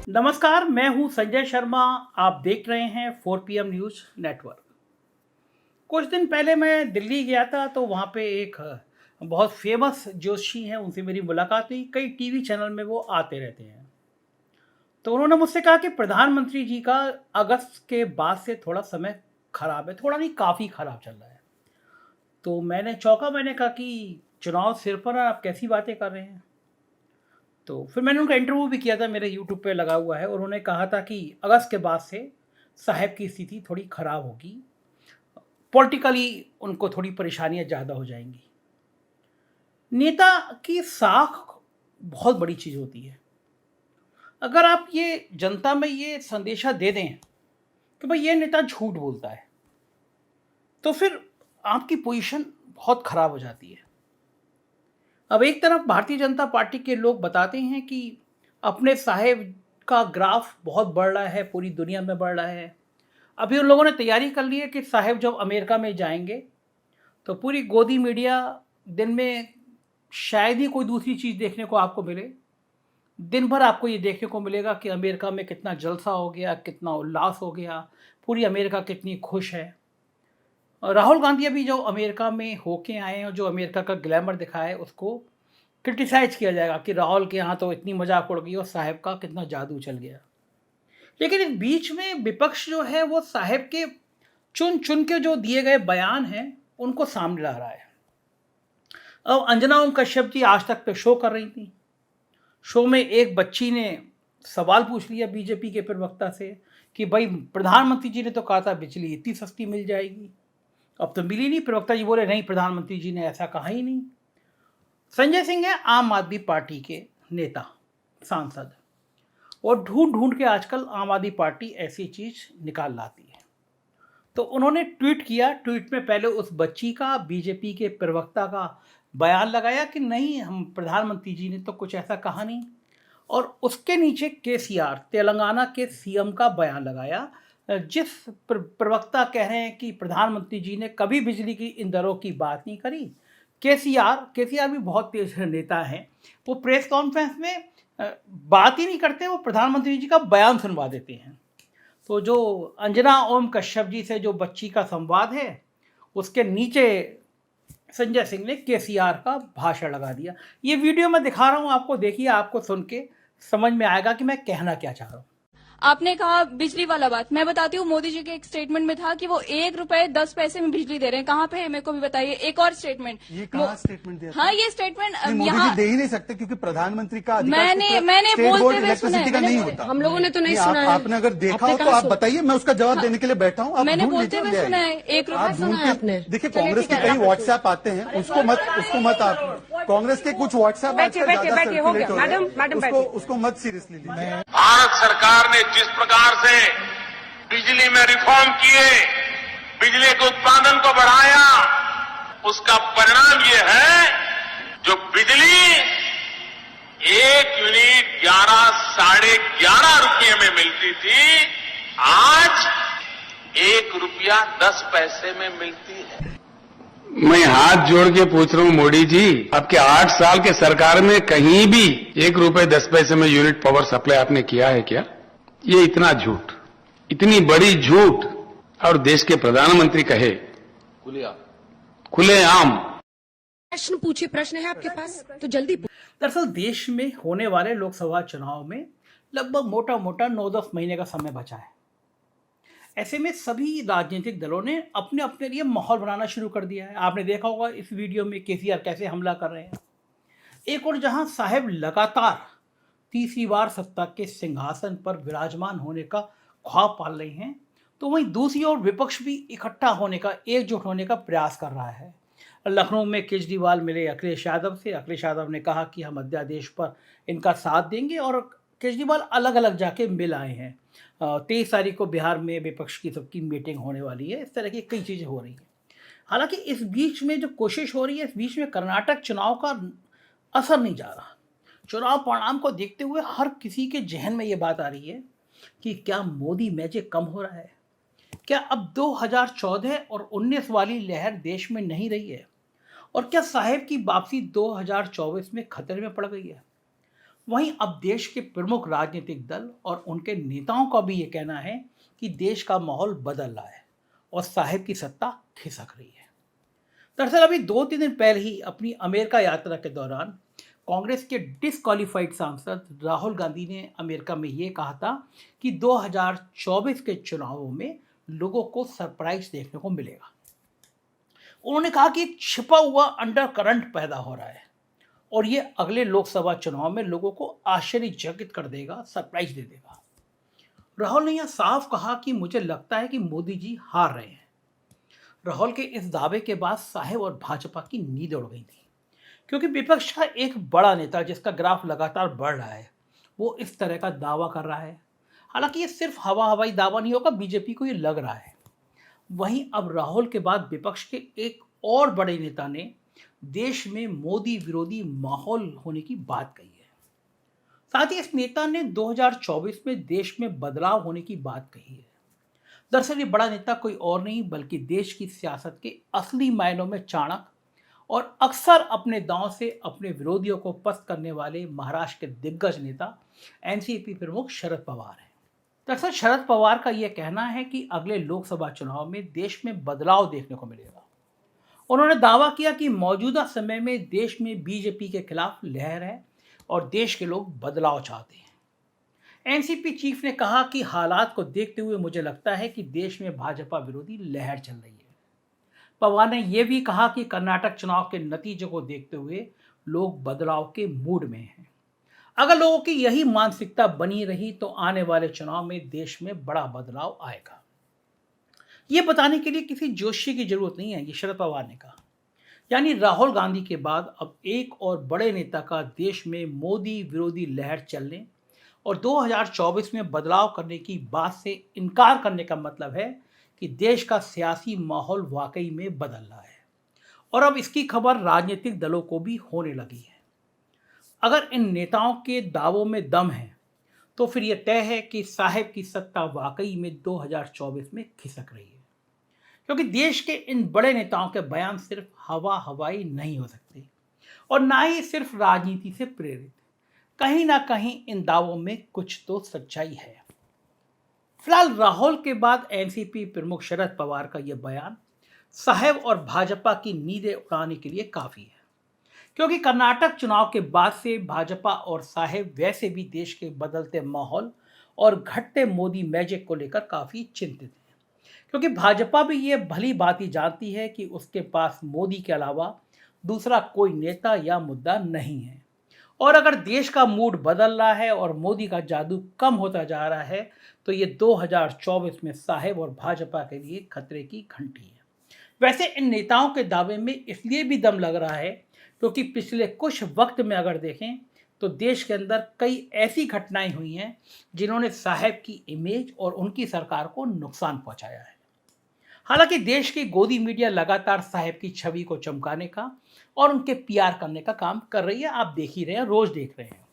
नमस्कार, मैं हूं संजय शर्मा। आप देख रहे हैं 4 PM न्यूज़ नेटवर्क। कुछ दिन पहले मैं दिल्ली गया था, तो वहां पे एक बहुत फेमस जोशी हैं, उनसे मेरी मुलाकात हुई। कई टीवी चैनल में वो आते रहते हैं। तो उन्होंने मुझसे कहा कि प्रधानमंत्री जी का अगस्त के बाद से थोड़ा समय खराब है, थोड़ा नहीं काफ़ी खराब चल रहा है। तो मैंने चौंका, मैंने कहा कि चुनाव सिर पर है, आप कैसी बातें कर रहे हैं। तो फिर मैंने उनका इंटरव्यू भी किया था, मेरे यूट्यूब पे लगा हुआ है, और उन्होंने कहा था कि अगस्त के बाद से साहब की स्थिति थोड़ी खराब होगी, पॉलिटिकली उनको थोड़ी परेशानियां ज़्यादा हो जाएंगी। नेता की साख बहुत बड़ी चीज़ होती है। अगर आप ये जनता में ये संदेशा दे दें कि भाई ये नेता झूठ बोलता है, तो फिर आपकी पोजीशन बहुत खराब हो जाती है। अब एक तरफ भारतीय जनता पार्टी के लोग बताते हैं कि अपने साहेब का ग्राफ बहुत बढ़ रहा है, पूरी दुनिया में बढ़ रहा है। अभी उन लोगों ने तैयारी कर ली है कि साहेब जब अमेरिका में जाएंगे तो पूरी गोदी मीडिया, दिन में शायद ही कोई दूसरी चीज़ देखने को आपको मिले। दिन भर आपको ये देखने को मिलेगा कि अमेरिका में कितना जलसा हो गया, कितना उल्लास हो गया, पूरी अमेरिका कितनी खुश है। और राहुल गांधी अभी जो अमेरिका में होके आए हैं और जो अमेरिका का ग्लैमर दिखाया है, उसको क्रिटिसाइज किया जाएगा कि राहुल के यहाँ तो इतनी मजाक उड़ गई और साहेब का कितना जादू चल गया। लेकिन इस बीच में विपक्ष जो है वो साहेब के चुन चुन के जो दिए गए बयान हैं उनको सामने ला रहा है। अब अंजना ओम कश्यप जी आज तक पे शो कर रही थी। शो में एक बच्ची ने सवाल पूछ लिया बीजेपी के प्रवक्ता से कि भाई प्रधानमंत्री जी ने तो कहा था बिजली इतनी सस्ती मिल जाएगी, अब तो मिली नहीं। प्रवक्ता जी बोले नहीं, प्रधानमंत्री जी ने ऐसा कहा ही नहीं। संजय सिंह है आम आदमी पार्टी के नेता, सांसद, और ढूंढ ढूंढ के आजकल आम आदमी पार्टी ऐसी चीज निकाल लाती है। तो उन्होंने ट्वीट किया। ट्वीट में पहले उस बच्ची का, बीजेपी के प्रवक्ता का बयान लगाया कि नहीं, हम प्रधानमंत्री जी ने तो कुछ ऐसा कहा नहीं, और उसके नीचे केसीआर, तेलंगाना के सीएम का बयान लगाया, जिस प्रवक्ता कह रहे हैं कि प्रधानमंत्री जी ने कभी बिजली की इन दरों की बात नहीं करी। केसीआर भी बहुत तेज नेता हैं, वो प्रेस कॉन्फ्रेंस में बात ही नहीं करते, वो प्रधानमंत्री जी का बयान सुनवा देते हैं। तो जो अंजना ओम कश्यप जी से जो बच्ची का संवाद है, उसके नीचे संजय सिंह ने केसीआर का भाषण लगा दिया। ये वीडियो मैं दिखा रहा हूं आपको, देखिए, आपको सुन के समझ में आएगा कि मैं कहना क्या चाह रहा हूं। आपने कहा बिजली वाला बात, मैं बताती हूँ। मोदी जी के एक स्टेटमेंट में था कि वो 1 रुपए 10 पैसे में बिजली दे रहे हैं। कहाँ पे है, मेरे को भी बताइए। एक और स्टेटमेंट, ये कहाँ स्टेटमेंट दिया? हाँ, ये स्टेटमेंट मोदी जी दे ही नहीं सकते क्योंकि प्रधानमंत्री का अधिकार मैंने बोलते हुए इलेक्ट्रिसिटी का नहीं होता। हम लोगों ने तो नहीं सुना है। आपने अगर देखा हो तो आप बताइए, मैं उसका जवाब देने के लिए बैठा हूँ। मैंने बोलते हुए सुना है। 1 रुपए सुना है आपने। देखिए, कांग्रेस के कई व्हाट्सएप आते हैं, उसको मत आप कांग्रेस के कुछ व्हाट्सएप उसको मत सीरियसली लीजिए। भारत सरकार ने जिस प्रकार से बिजली में रिफॉर्म किए, बिजली के उत्पादन को बढ़ाया, उसका परिणाम ये है जो बिजली 1 यूनिट 11 साढ़े 11 रुपये में मिलती थी, आज 1 रुपया 10 पैसे में मिलती है। मैं हाथ जोड़ के पूछ रहा हूं मोदी जी, आपके 8 साल के सरकार में कहीं भी 1 रुपए 10 पैसे में यूनिट पावर सप्लाई आपने किया है क्या? ये इतना झूठ, इतनी बड़ी झूठ, और देश के प्रधानमंत्री कहे खुलेआम। प्रश्न पूछिए, प्रश्न है आपके पास तो जल्दी। दरअसल देश में होने वाले लोकसभा चुनाव में लगभग मोटा मोटा 9-10 महीने का समय बचा है। ऐसे में सभी राजनीतिक दलों ने अपने अपने लिए माहौल बनाना शुरू कर दिया है। आपने देखा होगा इस वीडियो में केसीआर कैसे हमला कर रहे हैं। एक और जहां साहब लगातार तीसरी बार सत्ता के सिंहासन पर विराजमान होने का ख्वाब पाल रहे हैं, तो वहीं दूसरी ओर विपक्ष भी इकट्ठा होने का, एकजुट होने का प्रयास कर रहा है। लखनऊ में केजरीवाल मिले अखिलेश यादव से। अखिलेश यादव ने कहा कि हम अध्यादेश पर इनका साथ देंगे, और केजरीवाल अलग अलग जाके मिल आए हैं। 23 तारीख को बिहार में विपक्ष की सबकी मीटिंग होने वाली है। इस तरह की कई चीज़ें हो रही हैं। हालांकि इस बीच में जो कोशिश हो रही है, इस बीच में कर्नाटक चुनाव का असर नहीं जा रहा। चुनाव परिणाम को देखते हुए हर किसी के जहन में ये बात आ रही है कि क्या मोदी मैजिक कम हो रहा है? क्या अब 2014 और 19 वाली लहर देश में नहीं रही है? और क्या साहेब की वापसी 2024 में खतरे में पड़ गई है? वहीं अब देश के प्रमुख राजनीतिक दल और उनके नेताओं का भी ये कहना है कि देश का माहौल बदल रहा है और साहिब की सत्ता खिसक रही है। दरअसल अभी 2-3 दिन पहले ही अपनी अमेरिका यात्रा के दौरान कांग्रेस के डिसक्वालीफाइड सांसद राहुल गांधी ने अमेरिका में ये कहा था कि 2024 के चुनावों में लोगों को सरप्राइज देखने को मिलेगा। उन्होंने कहा कि एक छिपा हुआ अंडर करंट पैदा हो रहा है और ये अगले लोकसभा चुनाव में लोगों को आश्चर्यचकित कर देगा, सरप्राइज दे देगा। राहुल ने यह साफ कहा कि मुझे लगता है कि मोदी जी हार रहे हैं। राहुल के इस दावे के बाद साहिब और भाजपा की नींद उड़ गई थी, क्योंकि विपक्ष का एक बड़ा नेता जिसका ग्राफ लगातार बढ़ रहा है वो इस तरह का दावा कर रहा है। हालांकि ये सिर्फ हवाई दावा नहीं होगा, बीजेपी को ये लग रहा है। वहीं अब राहुल के बाद विपक्ष के एक और बड़े नेता ने देश में मोदी विरोधी माहौल होने की बात कही है। साथ ही इस नेता ने 2024 में देश में बदलाव होने की बात कही है। दरअसल ये बड़ा नेता कोई और नहीं बल्कि देश की सियासत के असली मायनों में चाणक्य और अक्सर अपने दांव से अपने विरोधियों को पस्त करने वाले महाराष्ट्र के दिग्गज नेता एनसीपी प्रमुख शरद पवार हैं। दरअसल शरद पवार का यह कहना है कि अगले लोकसभा चुनाव में देश में बदलाव देखने को मिलेगा। उन्होंने दावा किया कि मौजूदा समय में देश में बीजेपी के खिलाफ लहर है और देश के लोग बदलाव चाहते हैं। एनसीपी चीफ ने कहा कि हालात को देखते हुए मुझे लगता है कि देश में भाजपा विरोधी लहर चल रही है। पवार ने यह भी कहा कि कर्नाटक चुनाव के नतीजों को देखते हुए लोग बदलाव के मूड में हैं। अगर लोगों की यही मानसिकता बनी रही तो आने वाले चुनाव में देश में बड़ा बदलाव आएगा। ये बताने के लिए किसी जोशी की जरूरत नहीं है, ये शरद पवार ने कहा। यानी राहुल गांधी के बाद अब एक और बड़े नेता का देश में मोदी विरोधी लहर चलने और 2024 में बदलाव करने की बात से इनकार करने का मतलब है कि देश का सियासी माहौल वाकई में बदल रहा है और अब इसकी खबर राजनीतिक दलों को भी होने लगी है। अगर इन नेताओं के दावों में दम है तो फिर यह तय है कि साहिब की सत्ता वाकई में 2024 में खिसक रही है, क्योंकि देश के इन बड़े नेताओं के बयान सिर्फ हवाई नहीं हो सकते और ना ही सिर्फ राजनीति से प्रेरित। कहीं ना कहीं इन दावों में कुछ तो सच्चाई है। फिलहाल राहुल के बाद एनसीपी प्रमुख शरद पवार का यह बयान साहिब और भाजपा की नींदें उड़ाने के लिए काफी है, क्योंकि कर्नाटक चुनाव के बाद से भाजपा और साहिब वैसे भी देश के बदलते माहौल और घटते मोदी मैजिक को लेकर काफी चिंतित हैं। क्योंकि भाजपा भी ये भली भांति जानती है कि उसके पास मोदी के अलावा दूसरा कोई नेता या मुद्दा नहीं है और अगर देश का मूड बदल रहा है और मोदी का जादू कम होता जा रहा है तो ये 2024 में साहिब और भाजपा के लिए खतरे की घंटी है। वैसे इन नेताओं के दावे में इसलिए भी दम लग रहा है क्योंकि पिछले कुछ वक्त में अगर देखें तो देश के अंदर कई ऐसी घटनाएं हुई हैं जिन्होंने साहिब की इमेज और उनकी सरकार को नुकसान पहुंचाया है। हालांकि देश की गोदी मीडिया लगातार साहिब की छवि को चमकाने का और उनके पीआर करने का काम कर रही है, आप देख ही रहे हैं, रोज देख रहे हैं।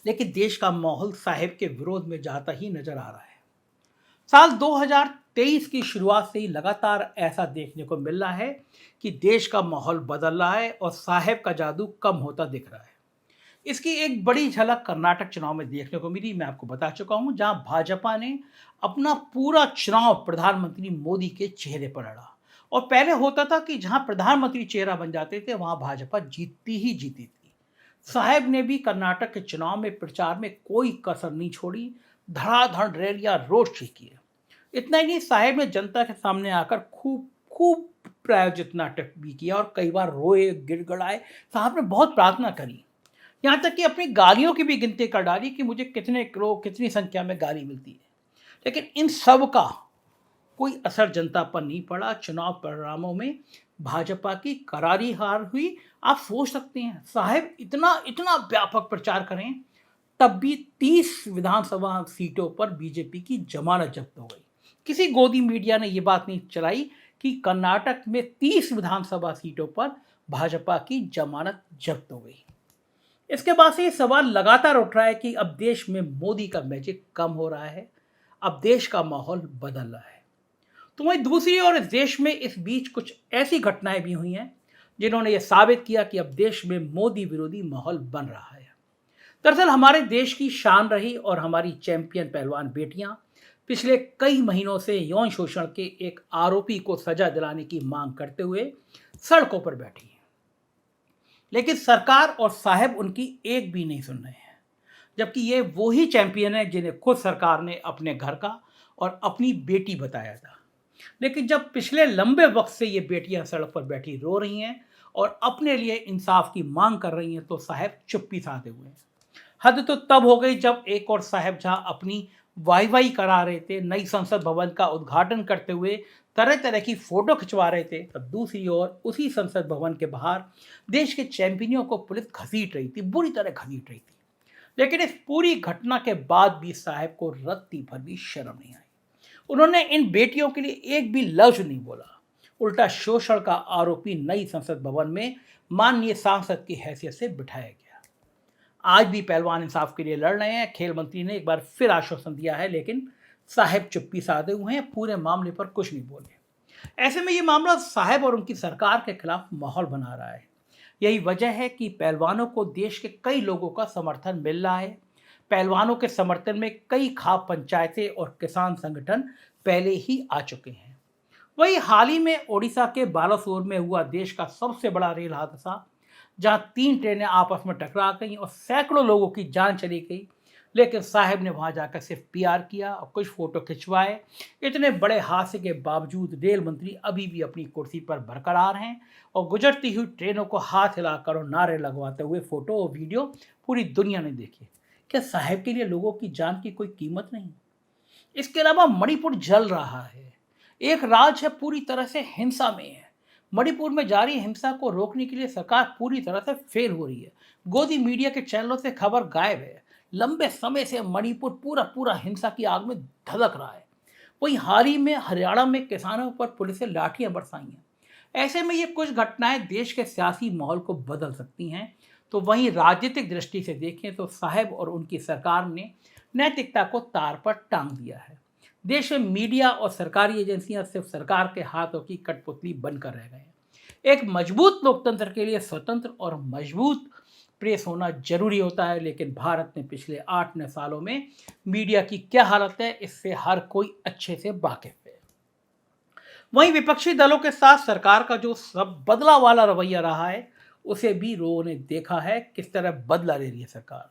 लेकिन देश का माहौल साहिब के विरोध में जाता ही नजर आ रहा है। साल 2023 की शुरुआत से ही लगातार ऐसा देखने को मिल रहा है कि देश का माहौल बदल रहा है और साहिब का जादू कम होता दिख रहा है। इसकी एक बड़ी झलक कर्नाटक चुनाव में देखने को मिली, मैं आपको बता चुका हूं, जहां भाजपा ने अपना पूरा चुनाव प्रधानमंत्री मोदी के चेहरे पर लड़ा। और पहले होता था कि जहां प्रधानमंत्री चेहरा बन जाते थे वहां भाजपा जीतती ही जीती थी। साहिब ने भी कर्नाटक के चुनाव में प्रचार में कोई कसर नहीं छोड़ी, धड़ाधड़ रैलियां रोड शो किए। इतना ही नहीं, साहिब ने जनता के सामने आकर खूब प्रायोजित नाटक भी किया और कई बार रोए, गिड़गिड़ाए, साहब ने बहुत प्रार्थना करी, यहाँ तक कि अपनी गालियों की भी गिनती कर डाली कि मुझे कितनी संख्या में गाली मिलती है। लेकिन इन सब का कोई असर जनता पर नहीं पड़ा। चुनाव परिणामों में भाजपा की करारी हार हुई। आप सोच सकते हैं साहिब इतना व्यापक प्रचार करें तब भी 30 विधानसभा सीटों पर बीजेपी की जमानत जब्त हो गई। किसी गोदी मीडिया ने यह बात नहीं चलाई कि कर्नाटक में 30 विधानसभा सीटों पर भाजपा की जमानत जब्त हो गई। इसके बाद से ये सवाल लगातार उठ रहा है कि अब देश में मोदी का मैजिक कम हो रहा है, अब देश का माहौल बदल रहा है। तो वहीं दूसरी ओर इस देश में इस बीच कुछ ऐसी घटनाएं भी हुई हैं जिन्होंने यह साबित किया कि अब देश में मोदी विरोधी माहौल बन रहा है। दरअसल हमारे देश की शान रही और हमारी चैंपियन पहलवान बेटियां पिछले कई महीनों से यौन शोषण के एक आरोपी को सजा दिलाने की मांग करते हुए सड़कों पर बैठी हैं। लेकिन सरकार और साहब उनकी एक भी नहीं सुन रहे हैं, जबकि ये वो ही चैंपियन है जिन्हें खुद सरकार ने अपने घर का और अपनी बेटी बताया था। लेकिन जब पिछले लंबे वक्त से ये बेटियां सड़क पर बैठी रो रही हैं और अपने लिए इंसाफ की मांग कर रही हैं, तो साहब चुप्पी साधे हुए हैं। हद तो तब हो गई जब एक और साहब जहां अपनी वाई करा रहे थे, नई संसद भवन का उद्घाटन करते हुए तरह तरह की फोटो खिंचवा रहे थे, तब दूसरी ओर उसी संसद भवन के बाहर देश के चैंपियनों को पुलिस घसीट रही थी, बुरी तरह घसीट रही थी। लेकिन इस पूरी घटना के बाद भी साहब को रत्ती भर भी शर्म नहीं आई। उन्होंने इन बेटियों के लिए एक भी लफ्ज नहीं बोला। उल्टा शोषण का आरोपी नई संसद भवन में माननीय सांसद की हैसियत से बिठाया गया। आज भी पहलवान इंसाफ के लिए लड़ रहे हैं। खेल मंत्री ने एक बार फिर आश्वासन दिया है, लेकिन साहब चुप्पी साधे हुए हैं, पूरे मामले पर कुछ नहीं बोले। ऐसे में ये मामला साहब और उनकी सरकार के खिलाफ माहौल बना रहा है। यही वजह है कि पहलवानों को देश के कई लोगों का समर्थन मिल रहा है। पहलवानों के समर्थन में कई खाप पंचायतें और किसान संगठन पहले ही आ चुके हैं। वही हाल ही में ओडिशा के बालासोर में हुआ देश का सबसे बड़ा रेल हादसा, जहां 3 ट्रेनें आपस में टकरा गईं और सैकड़ों लोगों की जान चली गई, लेकिन साहब ने वहां जाकर सिर्फ पीआर किया और कुछ फोटो खिंचवाए। इतने बड़े हादसे के बावजूद रेल मंत्री अभी भी अपनी कुर्सी पर बरकरार हैं और गुजरती हुई ट्रेनों को हाथ हिलाकर और नारे लगवाते हुए फोटो और वीडियो पूरी दुनिया ने देखे। क्या साहब के लिए लोगों की जान की कोई कीमत नहीं? इसके अलावा मणिपुर जल रहा है। एक राज्य है पूरी तरह से हिंसा में है। मणिपुर में जारी हिंसा को रोकने के लिए सरकार पूरी तरह से फेल हो रही है। गोदी मीडिया के चैनलों से खबर गायब है। लंबे समय से मणिपुर पूरा हिंसा की आग में धधक रहा है। वहीं हाल ही में हरियाणा में किसानों पर पुलिस ने लाठियां बरसाई हैं। ऐसे में ये कुछ घटनाएं देश के सियासी माहौल को बदल सकती हैं। तो वहीं राजनीतिक दृष्टि से देखें तो साहब और उनकी सरकार ने नैतिकता को तार पर टांग दिया है। देश में मीडिया और सरकारी एजेंसियां सिर्फ सरकार के हाथों की कठपुतली बनकर रह गए हैं। एक मजबूत लोकतंत्र के लिए स्वतंत्र और मजबूत प्रेस होना जरूरी होता है, लेकिन भारत में पिछले 8-9 सालों में मीडिया की क्या हालत है, इससे हर कोई अच्छे से वाकिफ है। वहीं विपक्षी दलों के साथ सरकार का जो सब बदला वाला रवैया रहा है, उसे भी लोगों ने देखा है किस तरह बदला ले रही है सरकार।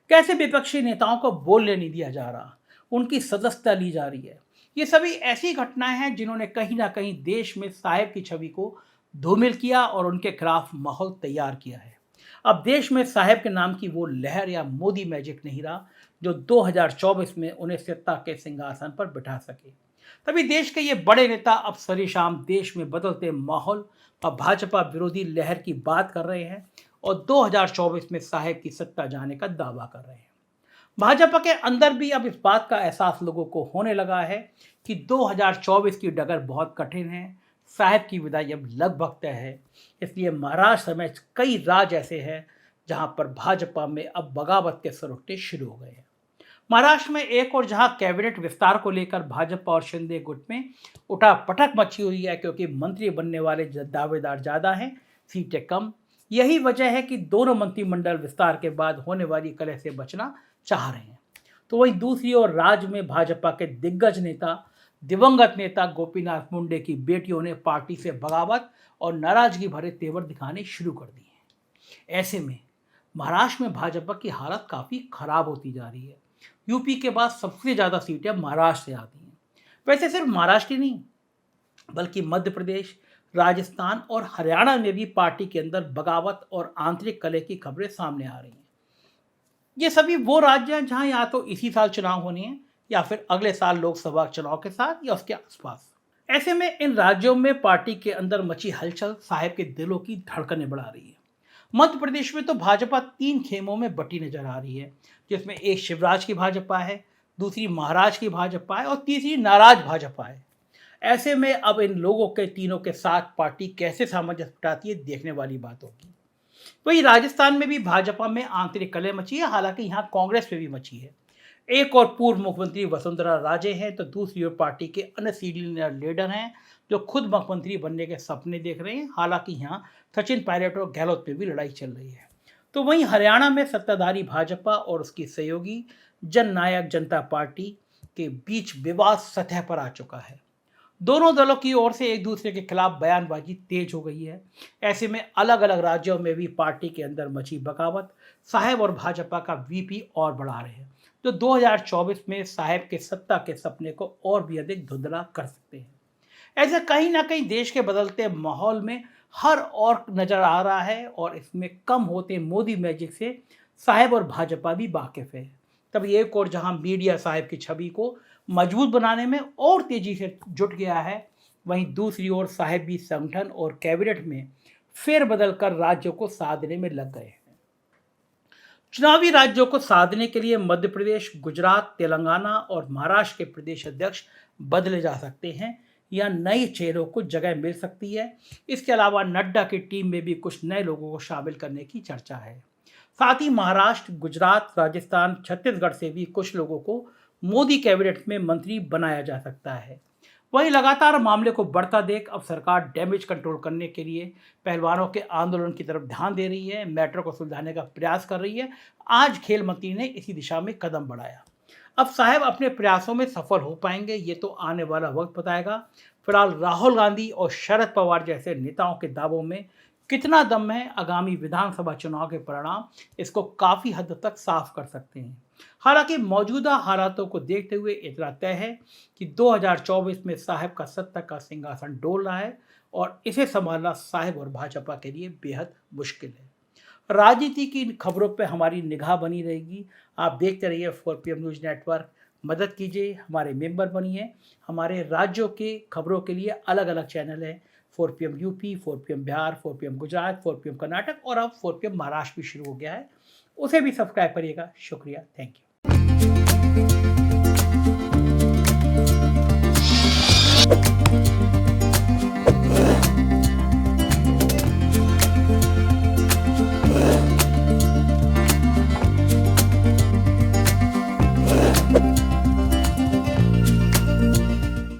कैसे विपक्षी नेताओं को बोलने नहीं दिया जा रहा, उनकी सदस्यता ली जा रही है। ये सभी ऐसी घटनाएं हैं जिन्होंने कहीं ना कहीं देश में साहब की छवि को धूमिल किया और उनके खिलाफ माहौल तैयार किया है। अब देश में साहब के नाम की वो लहर या मोदी मैजिक नहीं रहा जो 2024 में उन्हें सत्ता के सिंहासन पर बिठा सके। तभी देश के ये बड़े नेता अब सरेआम देश में बदलते माहौल और भाजपा विरोधी लहर की बात कर रहे हैं और 2024 में साहब की सत्ता जाने का दावा कर रहे हैं। भाजपा के अंदर भी अब इस बात का एहसास लोगों को होने लगा है कि 2024 की डगर बहुत कठिन है। साहब की विदाई अब लगभग तय है। इसलिए महाराष्ट्र समेत कई राज्य ऐसे हैं जहां पर भाजपा में अब बगावत के सरोटे शुरू हो गए हैं। महाराष्ट्र में एक और जहां कैबिनेट विस्तार को लेकर भाजपा और शिंदे गुट में उठापटक मची हुई है, क्योंकि मंत्री बनने वाले दावेदार ज़्यादा हैं, सीटें कम। यही वजह है कि दोनों मंत्रिमंडल विस्तार के बाद होने वाली कलह से बचना चाह रहे हैं। तो वहीं दूसरी ओर राज्य में भाजपा के दिग्गज नेता, दिवंगत नेता गोपीनाथ मुंडे की बेटियों ने पार्टी से बगावत और नाराजगी भरे तेवर दिखाने शुरू कर दिए हैं। ऐसे में महाराष्ट्र में भाजपा की हालत काफ़ी खराब होती जा रही है। यूपी के बाद सबसे ज़्यादा सीटें महाराष्ट्र से आती हैं। वैसे सिर्फ महाराष्ट्र ही नहीं, बल्कि मध्य प्रदेश, राजस्थान और हरियाणा में भी पार्टी के अंदर बगावत और आंतरिक कलह की खबरें सामने आ रही हैं। ये सभी वो राज्य हैं जहां या तो इसी साल चुनाव होने हैं या फिर अगले साल लोकसभा चुनाव के साथ या उसके आसपास। ऐसे में इन राज्यों में पार्टी के अंदर मची हलचल साहब के दिलों की धड़कनें बढ़ा रही है। मध्य प्रदेश में तो भाजपा 3 खेमों में बटी नजर आ रही है, जिसमें एक शिवराज की भाजपा है, दूसरी महाराज की भाजपा है और तीसरी नाराज भाजपा है। ऐसे में अब इन लोगों के तीनों के साथ पार्टी कैसे सामंजस्य बिठाती है, देखने वाली बात होगी। वहीं राजस्थान में भी भाजपा में आंतरिक कलह मची है, हालांकि यहाँ कांग्रेस में भी मची है। एक और पूर्व मुख्यमंत्री वसुंधरा राजे हैं, तो दूसरी ओर पार्टी के अन्य सीनियर लीडर हैं जो खुद मुख्यमंत्री बनने के सपने देख रहे हैं। हालांकि यहाँ सचिन पायलट और गहलोत में भी लड़ाई चल रही है। तो वहीं हरियाणा में सत्ताधारी भाजपा और उसकी सहयोगी जननायक जनता पार्टी के बीच विवाद सतह पर आ चुका है। दोनों दलों की ओर से एक दूसरे के खिलाफ बयानबाजी तेज हो गई है। ऐसे में अलग अलग राज्यों में भी पार्टी के अंदर मची बगावत साहेब और भाजपा का वीपी और बढ़ा रहे हैं, जो 2024 में साहेब के सत्ता के सपने को और भी अधिक धुंधला कर सकते हैं। ऐसे कहीं ना कहीं देश के बदलते माहौल में हर और नजर आ रहा है और इसमें कम होते मोदी मैजिक से साहेब और भाजपा भी वाकिफ है। तभी एक और जहां मीडिया साहेब की छवि को मजबूत बनाने में और तेजी से जुट गया है, वहीं दूसरी ओर साहेब भी संगठन और कैबिनेट में फेरबदल कर राज्यों को साधने में लग गए हैं। चुनावी राज्यों को साधने के लिए मध्य प्रदेश, गुजरात, तेलंगाना और महाराष्ट्र के प्रदेश अध्यक्ष बदले जा सकते हैं या नए चेहरों को जगह मिल सकती है। इसके अलावा नड्डा की टीम में भी कुछ नए लोगों को शामिल करने की चर्चा है। साथ ही महाराष्ट्र, गुजरात, राजस्थान, छत्तीसगढ़ से भी कुछ लोगों को मोदी कैबिनेट में मंत्री बनाया जा सकता है। वहीं लगातार मामले को बढ़ता देख अब सरकार डैमेज कंट्रोल करने के लिए पहलवानों के आंदोलन की तरफ ध्यान दे रही है, मैटर को सुलझाने का प्रयास कर रही है। आज खेल मंत्री ने इसी दिशा में कदम बढ़ाया। अब साहब अपने प्रयासों में सफल हो पाएंगे, ये तो आने वाला वक्त बताएगा। फिलहाल राहुल गांधी और शरद पवार जैसे नेताओं के दावों में कितना दम है, आगामी विधानसभा चुनाव के परिणाम इसको काफ़ी हद तक साफ कर सकते हैं। हालांकि मौजूदा हालातों को देखते हुए इतना तय है कि 2024 में साहब का सत्ता का सिंहासन डोल रहा है और इसे संभालना साहब और भाजपा के लिए बेहद मुश्किल है। राजनीति की इन खबरों पर हमारी निगाह बनी रहेगी। आप देखते रहिए 4PM न्यूज़ नेटवर्क। मदद कीजिए, हमारे मेंबर बनिए। हमारे राज्यों के खबरों के लिए अलग अलग चैनल हैं, 4PM UP, 4PM Bihar, 4PM Gujarat, 4PM Karnataka और अब 4PM महाराष्ट्र भी शुरू हो गया है, उसे भी सब्सक्राइब करिएगा। शुक्रिया, थैंक यू।